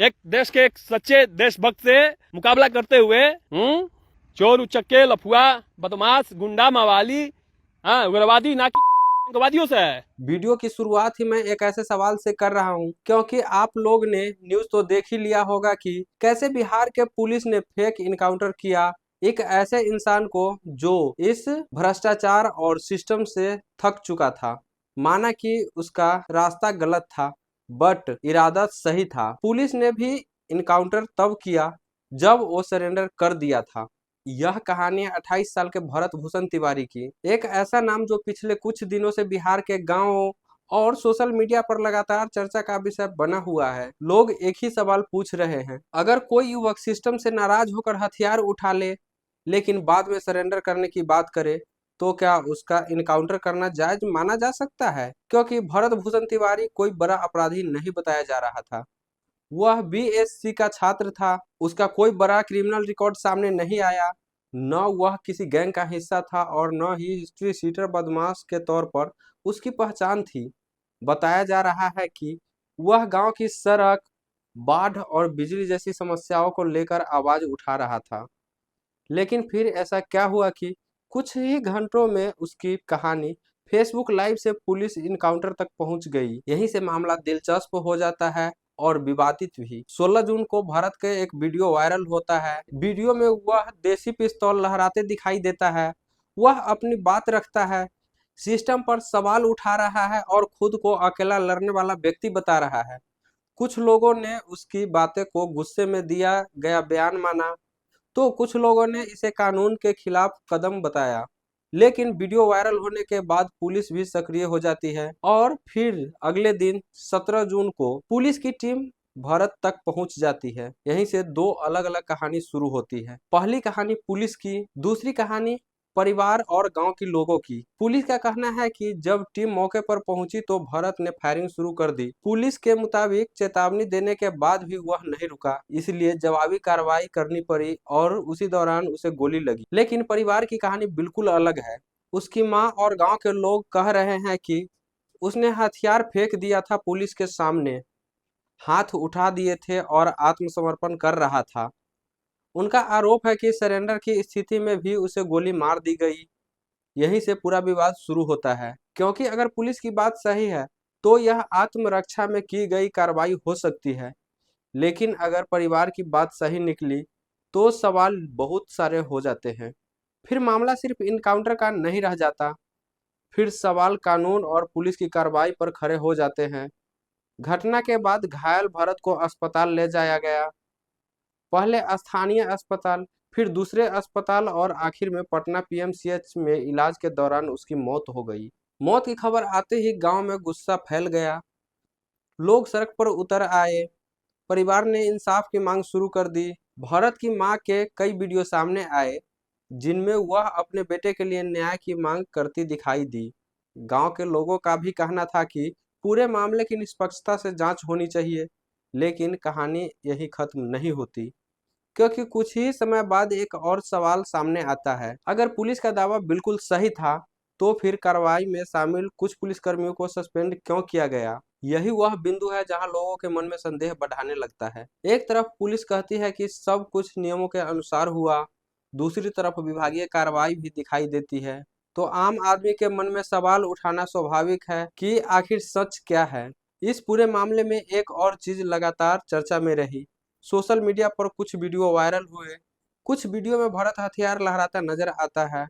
एक देश के एक सच्चे देशभक्त से मुकाबला करते हुए चोर उचक्के लफुआ बदमाश गुंडा मवाली उग्रवादी ना कि आतंकवादियों से है। वीडियो की शुरुआत ही मैं एक ऐसे सवाल से कर रहा हूं क्योंकि आप लोग ने न्यूज तो देख ही लिया होगा कि कैसे बिहार के पुलिस ने फेक इनकाउंटर किया एक ऐसे इंसान को जो इस भ्रष्टाचार और सिस्टम से थक चुका था। माना कि उसका रास्ता गलत था बट इरादा सही था। पुलिस ने भी इनकाउंटर तब किया जब वो सरेंडर कर दिया था। यह कहानी 28 साल के भरत भूषण तिवारी की। एक ऐसा नाम जो पिछले कुछ दिनों से बिहार के गांवों और सोशल मीडिया पर लगातार चर्चा का विषय बना हुआ है। लोग एक ही सवाल पूछ रहे हैं, अगर कोई युवक सिस्टम से नाराज होकर हथियार उठा ले लेकिन बाद में सरेंडर करने की बात करे तो क्या उसका इनकाउंटर करना जायज माना जा सकता है? क्योंकि भरत भूषण तिवारी कोई बड़ा अपराधी नहीं बताया जा रहा था। वह बीएससी का छात्र था। उसका कोई बड़ा क्रिमिनल रिकॉर्ड सामने नहीं आया। न वह किसी गैंग का हिस्सा था और न ही हिस्ट्री शीटर बदमाश के तौर पर उसकी पहचान थी। बताया जा रहा है कि वह गांव की सड़क, बाढ़ और बिजली जैसी समस्याओं को लेकर आवाज उठा रहा था। लेकिन फिर ऐसा क्या हुआ कि कुछ ही घंटों में उसकी कहानी फेसबुक लाइव से पुलिस इनकाउंटर तक पहुंच गई। यहीं से मामला दिलचस्प हो जाता है और विवादित भी। 16 जून को भारत के एक वीडियो वायरल होता है। वीडियो में वह देसी पिस्तौल लहराते दिखाई देता है। वह अपनी बात रखता है, सिस्टम पर सवाल उठा रहा है और खुद को अकेला लड़ने वाला व्यक्ति बता रहा है। कुछ लोगों ने उसकी बातें को गुस्से में दिया गया बयान माना तो कुछ लोगों ने इसे कानून के खिलाफ कदम बताया। लेकिन वीडियो वायरल होने के बाद पुलिस भी सक्रिय हो जाती है और फिर अगले दिन 17 जून को पुलिस की टीम भारत तक पहुंच जाती है। यहीं से दो अलग अलग कहानी शुरू होती है। पहली कहानी पुलिस की, दूसरी कहानी परिवार और गांव के लोगों की। पुलिस का कहना है कि जब टीम मौके पर पहुंची तो भरत ने फायरिंग शुरू कर दी। पुलिस के मुताबिक चेतावनी देने के बाद भी वह नहीं रुका, इसलिए जवाबी कार्रवाई करनी पड़ी और उसी दौरान उसे गोली लगी। लेकिन परिवार की कहानी बिल्कुल अलग है। उसकी माँ और गांव के लोग कह रहे हैं कि उसने हथियार फेंक दिया था पुलिस के सामने, हाथ उठा दिए थे और आत्मसमर्पण कर रहा था। उनका आरोप है कि सरेंडर की स्थिति में भी उसे गोली मार दी गई। यहीं से पूरा विवाद शुरू होता है, क्योंकि अगर पुलिस की बात सही है तो यह आत्मरक्षा में की गई कार्रवाई हो सकती है। लेकिन अगर परिवार की बात सही निकली तो सवाल बहुत सारे हो जाते हैं। फिर मामला सिर्फ इनकाउंटर का नहीं रह जाता, फिर सवाल कानून और पुलिस की कार्रवाई पर खड़े हो जाते हैं। घटना के बाद घायल भरत को अस्पताल ले जाया गया, पहले स्थानीय अस्पताल, फिर दूसरे अस्पताल और आखिर में पटना पीएमसीएच में इलाज के दौरान उसकी मौत हो गई। मौत की खबर आते ही गांव में गुस्सा फैल गया। लोग सड़क पर उतर आए। परिवार ने इंसाफ की मांग शुरू कर दी। भरत की मां के कई वीडियो सामने आए जिनमें वह अपने बेटे के लिए न्याय की मांग करती दिखाई दी। गांव के लोगों का भी कहना था कि पूरे मामले की निष्पक्षता से जांच होनी चाहिए। लेकिन कहानी यही खत्म नहीं होती, क्योंकि कुछ ही समय बाद एक और सवाल सामने आता है। अगर पुलिस का दावा बिल्कुल सही था तो फिर कार्रवाई में शामिल कुछ पुलिसकर्मियों को सस्पेंड क्यों किया गया? यही वह बिंदु है जहां लोगों के मन में संदेह बढ़ाने लगता है। एक तरफ पुलिस कहती है कि सब कुछ नियमों के अनुसार हुआ, दूसरी तरफ विभागीय कार्रवाई भी दिखाई देती है। तो आम आदमी के मन में सवाल उठाना स्वाभाविक है कि आखिर सच क्या है। इस पूरे मामले में एक और चीज लगातार चर्चा में रही। सोशल मीडिया पर कुछ वीडियो वायरल हुए। कुछ वीडियो में भरत हथियार लहराता नजर आता है।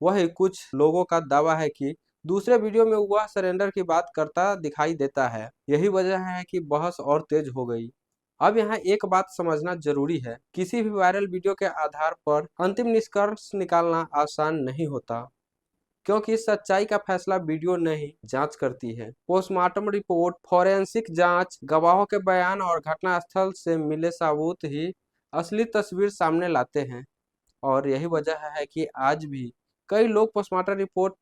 वही कुछ लोगों का दावा है कि दूसरे वीडियो में वह सरेंडर की बात करता दिखाई देता है। यही वजह है कि बहस और तेज हो गई। अब यहाँ एक बात समझना जरूरी है, किसी भी वायरल वीडियो के आधार पर अंतिम निष्कर्ष निकालना आसान नहीं होता, क्योंकि सच्चाई का फैसला वीडियो नहीं, जांच करती है। पोस्टमार्टम रिपोर्ट, फोरेंसिक जांच, गवाहों के बयान और घटना स्थल से मिले सबूत ही असली तस्वीर सामने लाते हैं। और यही वजह है कि आज भी कई लोग पोस्टमार्टम रिपोर्ट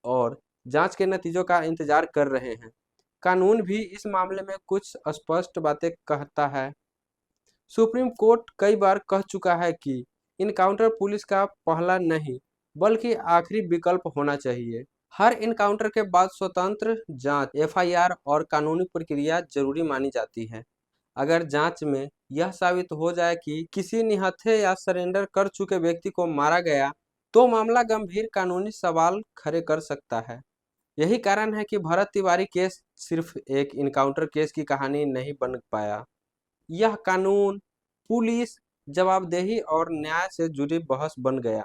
और जांच के नतीजों का इंतजार कर रहे हैं। कानून भी इस मामले में कुछ स्पष्ट बातें कहता है। सुप्रीम कोर्ट कई बार कह चुका है कि इनकाउंटर पुलिस का पहला नहीं बल्कि आखिरी विकल्प होना चाहिए। हर इनकाउंटर के बाद स्वतंत्र जांच, एफआईआर और कानूनी प्रक्रिया जरूरी मानी जाती है। अगर जांच में यह साबित हो जाए कि किसी निहत्थे या सरेंडर कर चुके व्यक्ति को मारा गया तो मामला गंभीर कानूनी सवाल खड़े कर सकता है। यही कारण है कि भरत तिवारी केस सिर्फ एक इनकाउंटर केस की कहानी नहीं बन पाया। यह कानून, पुलिस, जवाबदेही और न्याय से जुड़ी बहस बन गया।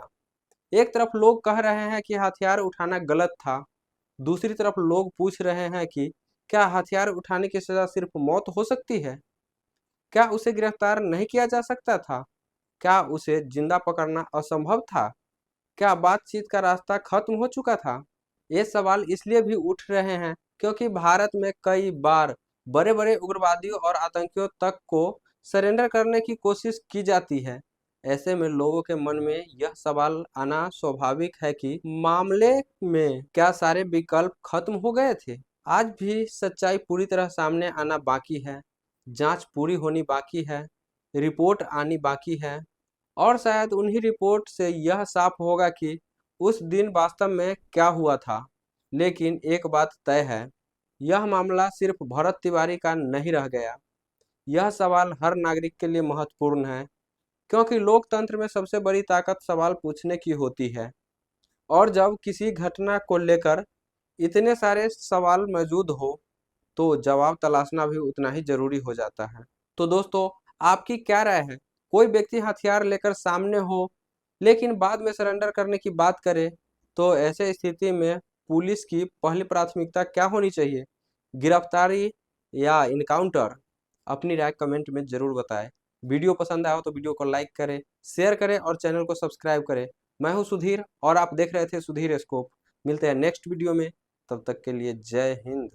एक तरफ लोग कह रहे हैं कि हथियार उठाना गलत था, दूसरी तरफ लोग पूछ रहे हैं कि क्या हथियार उठाने की सजा सिर्फ मौत हो सकती है? क्या उसे गिरफ्तार नहीं किया जा सकता था? क्या उसे जिंदा पकड़ना असंभव था? क्या बातचीत का रास्ता खत्म हो चुका था? ये सवाल इसलिए भी उठ रहे हैं क्योंकि भारत में कई बार बड़े बड़े उग्रवादियों और आतंकियों तक को सरेंडर करने की कोशिश की जाती है। ऐसे में लोगों के मन में यह सवाल आना स्वाभाविक है कि मामले में क्या सारे विकल्प खत्म हो गए थे? आज भी सच्चाई पूरी तरह सामने आना बाकी है, जांच पूरी होनी बाकी है, रिपोर्ट आनी बाकी है और शायद उन्हीं रिपोर्ट से यह साफ होगा कि उस दिन वास्तव में क्या हुआ था। लेकिन एक बात तय है, यह मामला सिर्फ भरत तिवारी का नहीं रह गया। यह सवाल हर नागरिक के लिए महत्वपूर्ण है क्योंकि लोकतंत्र में सबसे बड़ी ताकत सवाल पूछने की होती है और जब किसी घटना को लेकर इतने सारे सवाल मौजूद हो तो जवाब तलाशना भी उतना ही जरूरी हो जाता है। तो दोस्तों, आपकी क्या राय है? कोई व्यक्ति हथियार लेकर सामने हो लेकिन बाद में सरेंडर करने की बात करे तो ऐसे स्थिति में पुलिस की पहली प्राथमिकता क्या होनी चाहिए? गिरफ्तारी या इनकाउंटर? अपनी राय कमेंट में जरूर बताएं। वीडियो पसंद आया हो तो वीडियो को लाइक करें, शेयर करें और चैनल को सब्सक्राइब करें। मैं हूं सुधीर और आप देख रहे थे सुधीर स्कोप। मिलते हैं नेक्स्ट वीडियो में, तब तक के लिए जय हिंद।